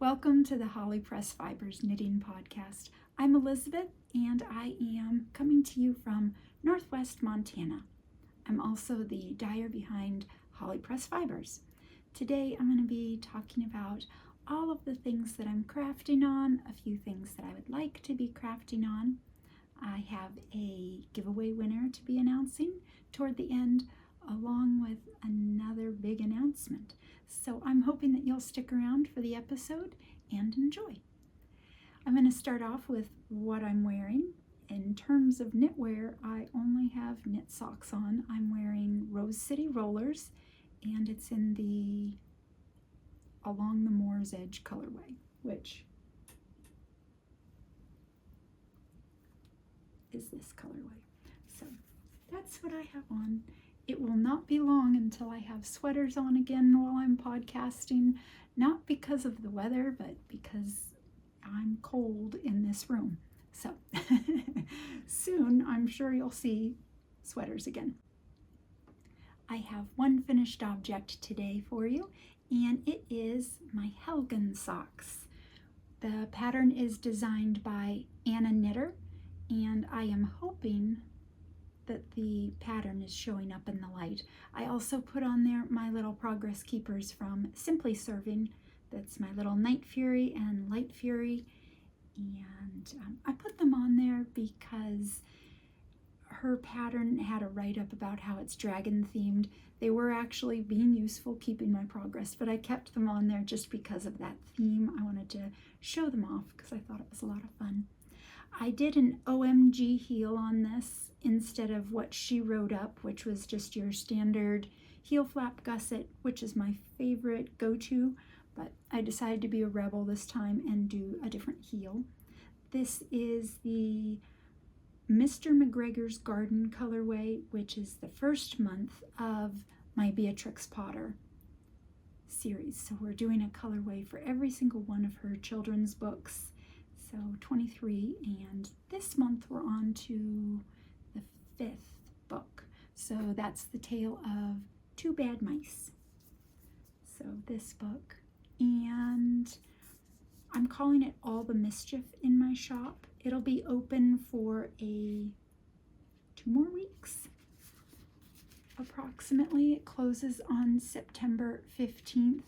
Welcome to the Holly Press Fibers Knitting Podcast. I'm Elizabeth and I am coming to you from Northwest Montana. I'm also the dyer behind Holly Press Fibers. Today I'm going to be talking about all of the things that I'm crafting on, a few things that I would like to be crafting on. I have a giveaway winner to be announcing toward the end, along with another big announcement. So I'm hoping that you'll stick around for the episode and enjoy. I'm going to start off with what I'm wearing. In terms of knitwear, I only have knit socks on. I'm wearing Rose City Rollers, and it's in the Along the Moor's Edge colorway, which is this colorway. So that's what I have on. It will not be long until I have sweaters on again while I'm podcasting, not because of the weather, but because I'm cold in this room. So soon I'm sure you'll see sweaters again. I have one finished object today for you, and it is my Helgen socks. The pattern is designed by Anna Knitter, and I am hoping that the pattern is showing up in the light. I also put on there my little progress keepers from Simply Serving. That's my little Night Fury and Light Fury, and I put them on there because her pattern had a write-up about how it's dragon themed. They were actually being useful keeping my progress, but I kept them on there just because of that theme. I wanted to show them off because I thought it was a lot of fun. I did an OMG heel on this instead of what she wrote up, which was just your standard heel flap gusset, which is my favorite go-to, but I decided to be a rebel this time and do a different heel. This is the Mr. McGregor's Garden colorway, which is the first month of my Beatrix Potter series. So we're doing a colorway for every single one of her children's books. So 23, and this month we're on to the 5th book. So that's The Tale of Two Bad Mice. So this book, and I'm calling it All the Mischief in My Shop. It'll be open for 2 more weeks, approximately. It closes on September 15th.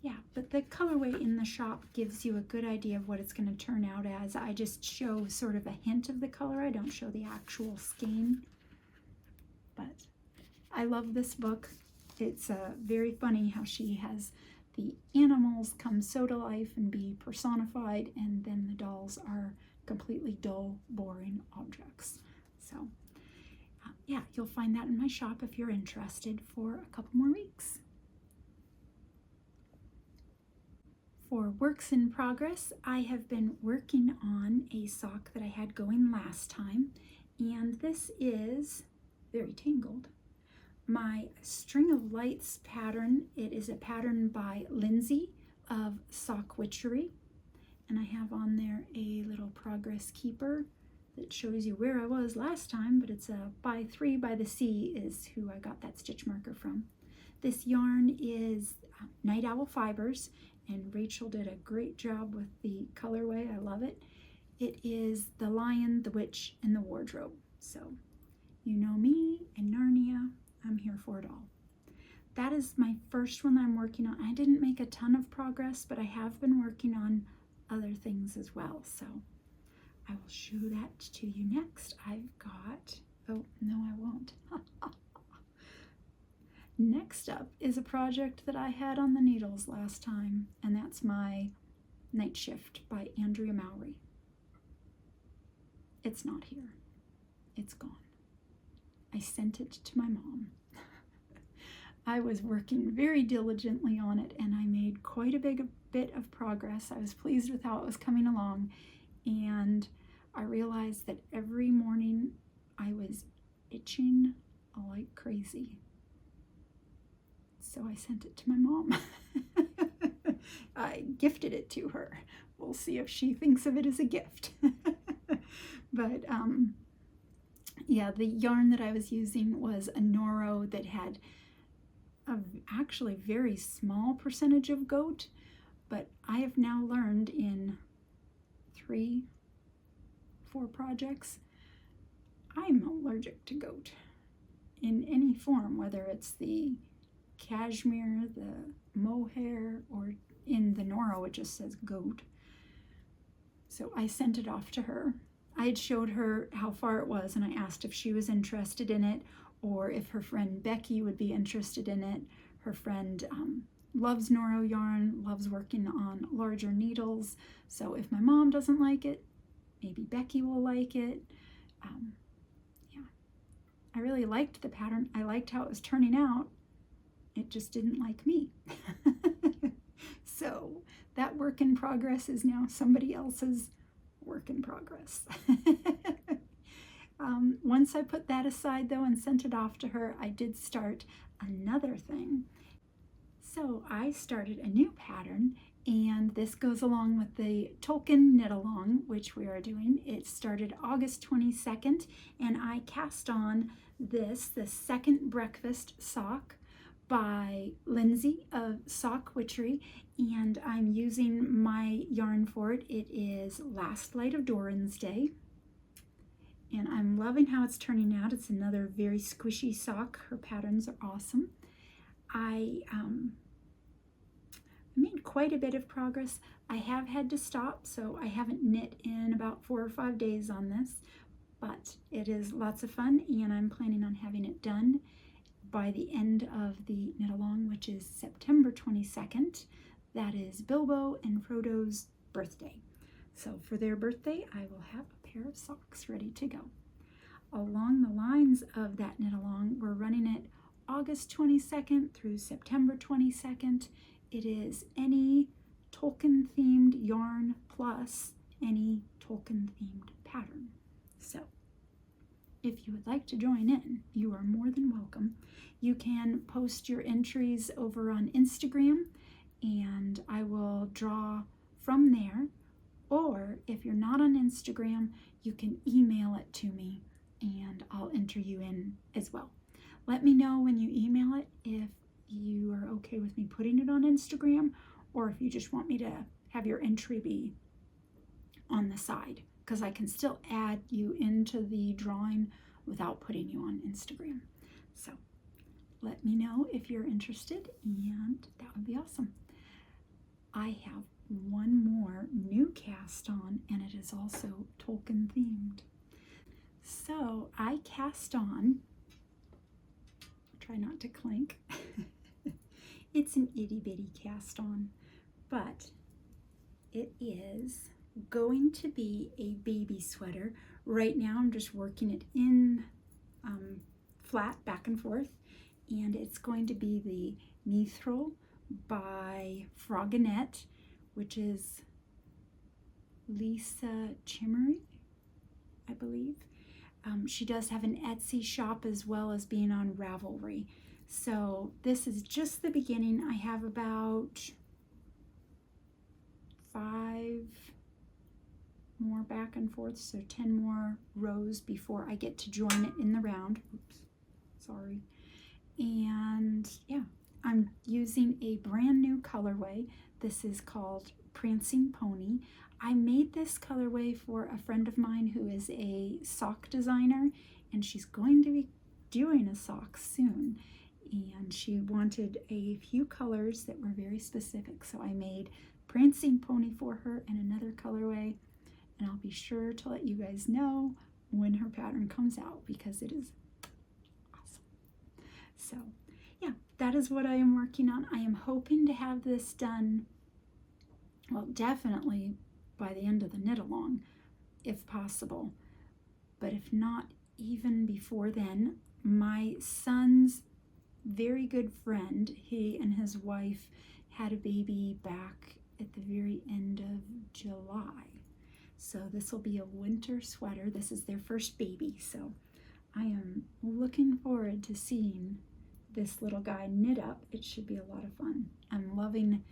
Yeah, but the colorway in the shop gives you a good idea of what it's going to turn out as. I just show sort of a hint of the color. I don't show the actual skein. But I love this book. It's very funny how she has the animals come so to life and be personified, and then the dolls are completely dull, boring objects. So yeah, you'll find that in my shop if you're interested for a couple more weeks. For works in progress, I have been working on a sock that I had going last time, and this is very tangled. My String of Lights pattern. It is a pattern by Lindsay of Sock Witchery, and I have on there a little progress keeper that shows you where I was last time, but it's a by 3 by the Sea is who I got that stitch marker from. This yarn is Night Owl Fibers, and Rachel did a great job with the colorway. I love it. It is The Lion, the Witch, and the Wardrobe. So you know me and Narnia. I'm here for it all. That is my first one that I'm working on. I didn't make a ton of progress, but I have been working on other things as well. So I will show that to you next. I've got, oh no I won't. Next up is a project that I had on the needles last time, and that's my Night Shift by Andrea Mowry. It's not here. It's gone. I sent it to my mom. I was working very diligently on it, and I made quite a big bit of progress. I was pleased with how it was coming along, and I realized that every morning I was itching like crazy. So I sent it to my mom. I gifted it to her. We'll see if she thinks of it as a gift. But yeah, the yarn that I was using was a Noro that had a actually very small percentage of goat, but I have now learned in 3, 4 projects, I'm allergic to goat in any form, whether it's the cashmere, the mohair, or in the Noro it just says goat. So I sent it off to her. I had showed her how far it was, and I asked if she was interested in it, or if her friend Becky would be interested in it. Her friend loves Noro yarn, loves working on larger needles, so if my mom doesn't like it, maybe Becky will like it. Yeah, I really liked the pattern. I liked how it was turning out. It just didn't like me. So that work in progress is now somebody else's work in progress. Once I put that aside though and sent it off to her, I did start another thing. So I started a new pattern, and this goes along with the Tolkien knit along, which we are doing. It started August 22nd, and I cast on this, the second breakfast sock by Lindsay of Sock Witchery, and I'm using my yarn for it. It is Last Light of Durin's Day, and I'm loving how it's turning out. It's another very squishy sock. Her patterns are awesome. I made quite a bit of progress. I have had to stop, so I haven't knit in about 4 or 5 days on this, but it is lots of fun, and I'm planning on having it done by the end of the knit along, which is September 22nd. That is Bilbo and Frodo's birthday. So for their birthday, I will have a pair of socks ready to go. Along the lines of that knit along, we're running it August 22nd through September 22nd. It is any Tolkien themed yarn plus any Tolkien themed pattern. So if you would like to join in, you are more than welcome. You can post your entries over on Instagram, and I will draw from there. Or if you're not on Instagram, you can email it to me and I'll enter you in as well. Let me know when you email it if you are okay with me putting it on Instagram, or if you just want me to have your entry be on the side, because I can still add you into the drawing without putting you on Instagram. So let me know if you're interested, and that would be awesome. I have one more new cast on, and it is also Tolkien themed. So I cast on, try not to clink, it's an itty bitty cast on, but it is going to be a baby sweater. Right now I'm just working it in flat back and forth, and it's going to be the Mithril by Frogginette, which is Lisa Chemery, I believe. She does have an Etsy shop as well as being on Ravelry. So this is just the beginning. I have about 5 more back and forth, so 10 more rows before I get to join it in the round. Oops, sorry. And yeah, I'm using a brand new colorway. This is called Prancing Pony. I made this colorway for a friend of mine who is a sock designer, and she's going to be doing a sock soon. And she wanted a few colors that were very specific, so I made Prancing Pony for her in another colorway, and I'll be sure to let you guys know when her pattern comes out, because it is awesome. So yeah, that is what I am working on. I am hoping to have this done, well, definitely by the end of the knit along, if possible. But if not, even before then. My son's very good friend, he and his wife had a baby back at the very end of July. So this will be a winter sweater. This is their first baby, so I am looking forward to seeing this little guy knit up. It should be a lot of fun. I'm loving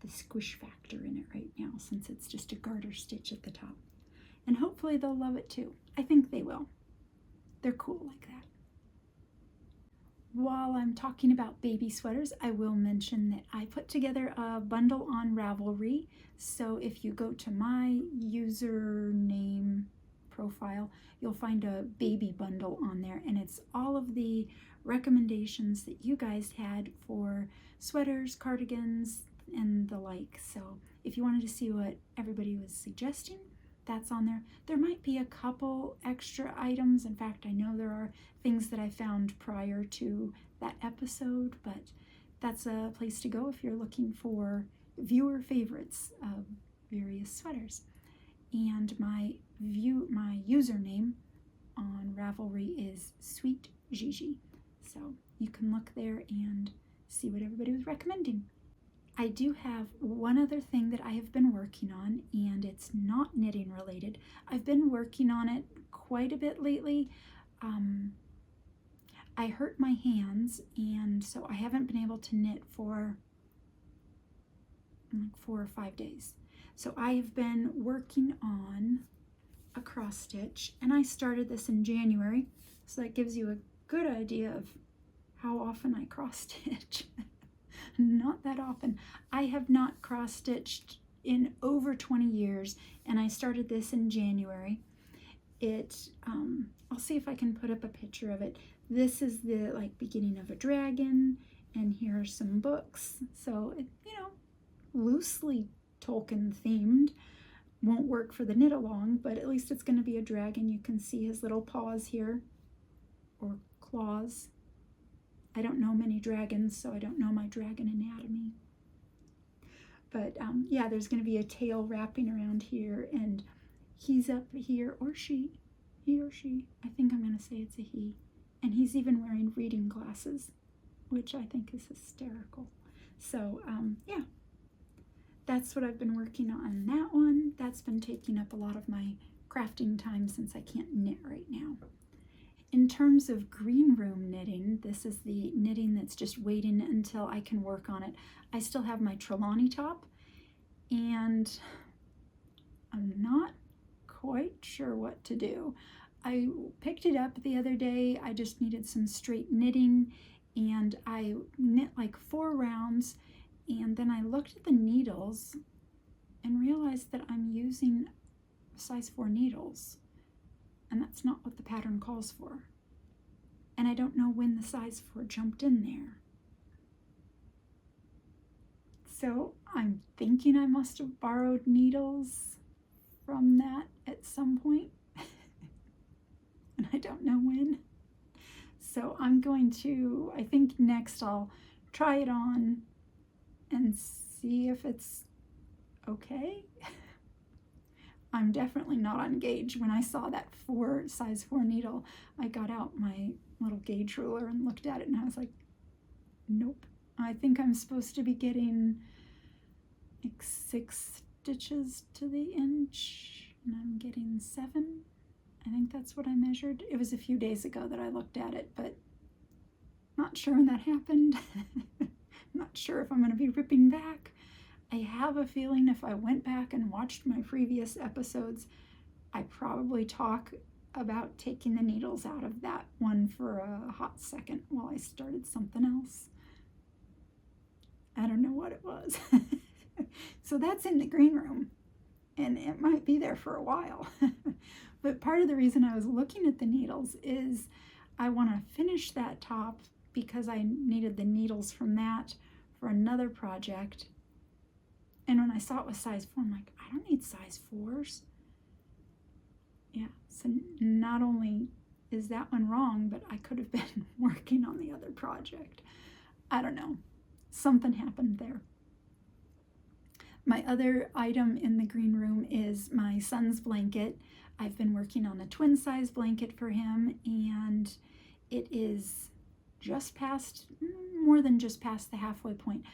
the squish factor in it right now, since it's just a garter stitch at the top. And hopefully they'll love it too. I think they will. They're cool like that. while I'm talking about baby sweaters, I will mention that I put together a bundle on Ravelry. So if you go to my username profile, you'll find a baby bundle on there, and it's all of the recommendations that you guys had for sweaters, cardigans, and the like. So if you wanted to see what everybody was suggesting, that's on there. There might be a couple extra items. In fact, I know there are things that I found prior to that episode, but that's a place to go if you're looking for viewer favorites of various sweaters. And my username on Ravelry is Sweet Gigi. So you can look there and see what everybody was recommending. I do have one other thing that I have been working on, and it's not knitting related. I've been working on it quite a bit lately. I hurt my hands, and so I haven't been able to knit for like 4 or 5 days. So I have been working on a cross stitch, and I started this in January, so that gives you a good idea of how often I cross stitch. Not that often. I have not cross stitched in over 20 years, and I started this in January. I'll see if I can put up a picture of it. This is the beginning of a dragon, and here are some books. So loosely Tolkien themed. Won't work for the knit along, but at least it's going to be a dragon. You can see his little paws here, or claws. I don't know many dragons, so I don't know my dragon anatomy. But yeah, there's going to be a tail wrapping around here, and he's up here, or she, he or she. I think I'm going to say it's a he. And he's even wearing reading glasses, which I think is hysterical. So yeah, that's what I've been working on that one. That's been taking up a lot of my crafting time since I can't knit right now. In terms of green room knitting, this is the knitting that's just waiting until I can work on it. I still have my Trelawney top, and I'm not quite sure what to do. I picked it up the other day. I just needed some straight knitting, and I knit like 4 rounds, and then I looked at the needles and realized that I'm using size 4 needles. And that's not what the pattern calls for. And I don't know when the size 4 jumped in there. So I'm thinking I must have borrowed needles from that at some point. And I don't know when. So I'm going to, I think next I'll try it on and see if it's okay. I'm definitely not on gauge. When I saw that size 4 needle, I got out my little gauge ruler and looked at it, and I was like, nope. I think I'm supposed to be getting like 6 stitches to the inch, and I'm getting 7. I think that's what I measured. It was a few days ago that I looked at it, but not sure when that happened. Not sure if I'm going to be ripping back. I have a feeling if I went back and watched my previous episodes, I probably talk about taking the needles out of that one for a hot second while I started something else. I don't know what it was. So that's in the green room, and it might be there for a while. But part of the reason I was looking at the needles is I want to finish that top because I needed the needles from that for another project. And when I saw it was size 4, I'm like, I don't need size 4s. Yeah, so not only is that one wrong, but I could have been working on the other project. I don't know. Something happened there. My other item in the green room is my son's blanket. I've been working on a twin size blanket for him, and it is just past, more than just past the halfway point.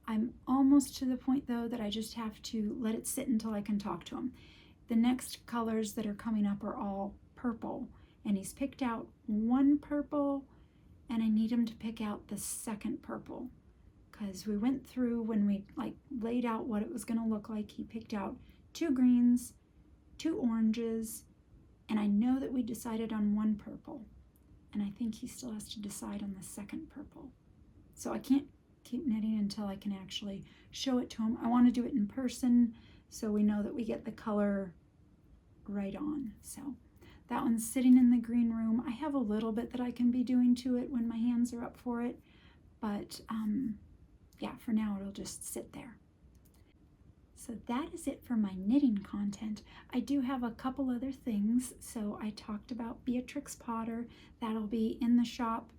I'm almost to the point though that I just have to let it sit until I can talk to him. The next colors that are coming up are all purple, and he's picked out one purple, and I need him to pick out the second purple, because we went through when we laid out what it was going to look like. He picked out 2 greens, 2 oranges, and I know that we decided on 1 purple. and I think he still has to decide on the second purple. So I can't keep knitting until I can actually show it to him. I want to do it in person so we know that we get the color right on. So that one's sitting in the green room. I have a little bit that I can be doing to it when my hands are up for it, but yeah, for now it'll just sit there. So that is it for my knitting content. I do have a couple other things. So I talked about Beatrix Potter. That'll be in the shop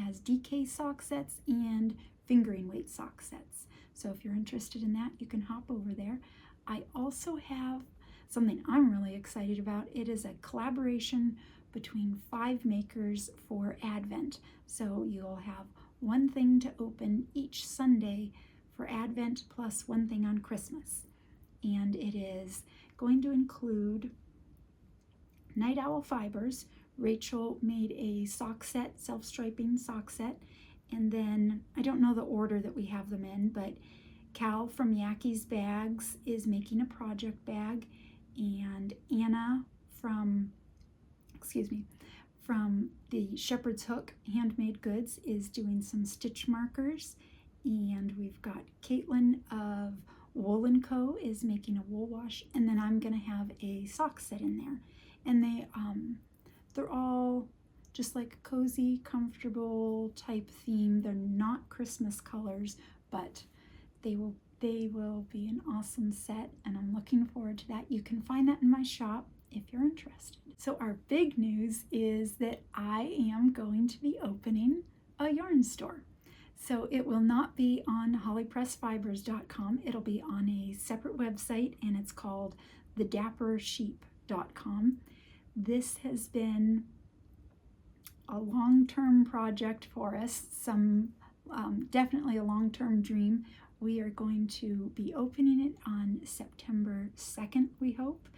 as DK sock sets and fingering weight sock sets. So if you're interested in that, you can hop over there. I also have something I'm really excited about. It is a collaboration between 5 makers for Advent. So you'll have one thing to open each Sunday for Advent plus one thing on Christmas. And it is going to include Night Owl fibers. Rachel made a sock set, self-striping sock set. And then, I don't know the order that we have them in, but Cal from Yaki's Bags is making a project bag. And Anna from the Shepherd's Hook Handmade Goods is doing some stitch markers. And we've got Caitlin of Wool & Co. is making a wool wash, and then I'm going to have a sock set in there. And they're all just like a cozy, comfortable type theme. They're not Christmas colors, but they will be an awesome set, and I'm looking forward to that. You can find that in my shop if you're interested. So our big news is that I am going to be opening a yarn store. So it will not be on hollypressfibers.com. It'll be on a separate website, and it's called thedappersheep.com. This has been a long-term project for us, definitely a long-term dream. We are going to be opening it on September 2nd, we hope.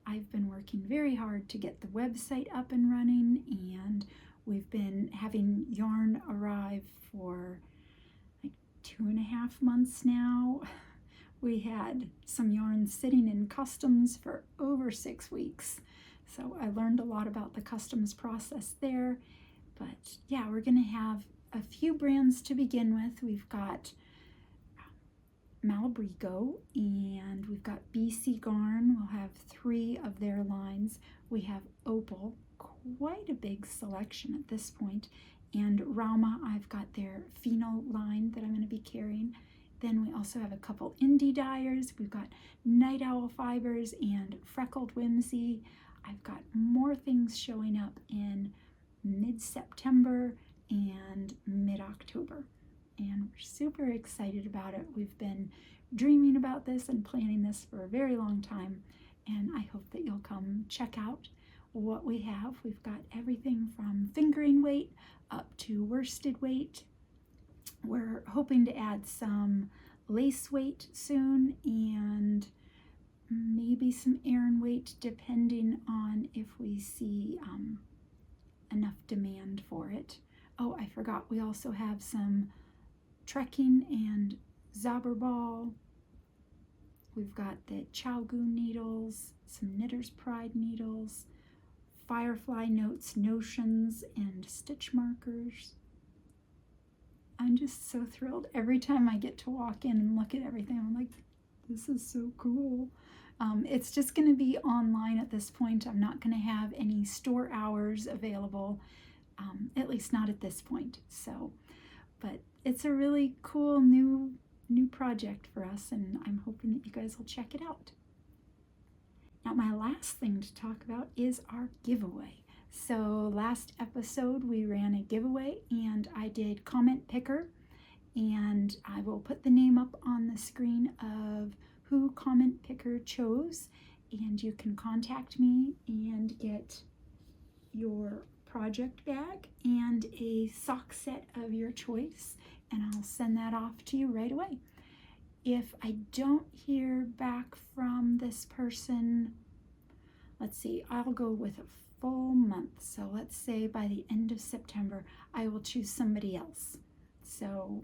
I've been working very hard to get the website up and running, and we've been having yarn arrive for 2.5 months now. We had some yarn sitting in customs for over 6 weeks. So I learned a lot about the customs process there. But yeah, we're going to have a few brands to begin with. We've got Malabrigo, and we've got BC Garn. We'll have 3 of their lines. We have Opal, quite a big selection at this point. And Rauma, I've got their Pheno line that I'm going to be carrying. Then we also have a couple indie dyers. We've got Night Owl Fibers and Freckled Whimsy. I've got more things showing up in mid-September and mid-October. And we're super excited about it. We've been dreaming about this and planning this for a very long time. And I hope that you'll come check out what we have. We've got everything from fingering weight up to worsted weight. We're hoping to add some lace weight soon, and maybe some Aran weight depending on if we see enough demand for it. Oh, I forgot, we also have some trekking and Zauberball. We've got the Chalgoon needles, some Knitter's Pride needles, Firefly Notes, Notions, and stitch markers. I'm just so thrilled. Every time I get to walk in and look at everything, I'm like, this is so cool. It's just going to be online at this point. I'm not going to have any store hours available, at least not at this point. So, but it's a really cool new project for us, and I'm hoping that you guys will check it out. Now, my last thing to talk about is our giveaway. So last episode we ran a giveaway, and I did comment picker, and I will put the name up on the screen of who comment picker chose, and you can contact me and get your project bag and a sock set of your choice, and I'll send that off to you right away. If I don't hear back from this person, let's see, I'll go with a full month. So let's say by the end of September, I will choose somebody else. So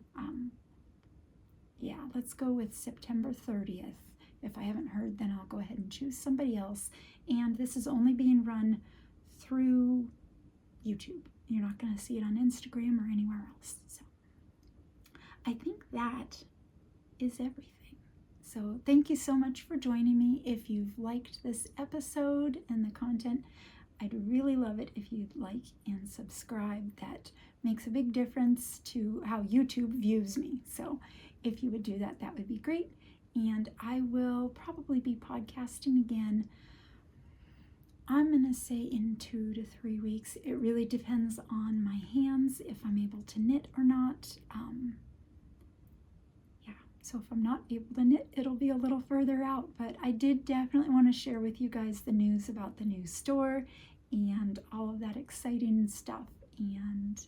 yeah, let's go with September 30th. If I haven't heard, then I'll go ahead and choose somebody else. And this is only being run through YouTube. You're not going to see it on Instagram or anywhere else. So I think that is everything. So thank you so much for joining me. If you've liked this episode and the content, I'd really love it if you'd like and subscribe. That makes a big difference to how YouTube views me. So if you would do that, that would be great. And I will probably be podcasting again, I'm going to say in 2 to 3 weeks. It really depends on my hands, if I'm able to knit or not. So if I'm not able to knit, it'll be a little further out. But I did definitely want to share with you guys the news about the new store and all of that exciting stuff. And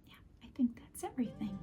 yeah, I think that's everything.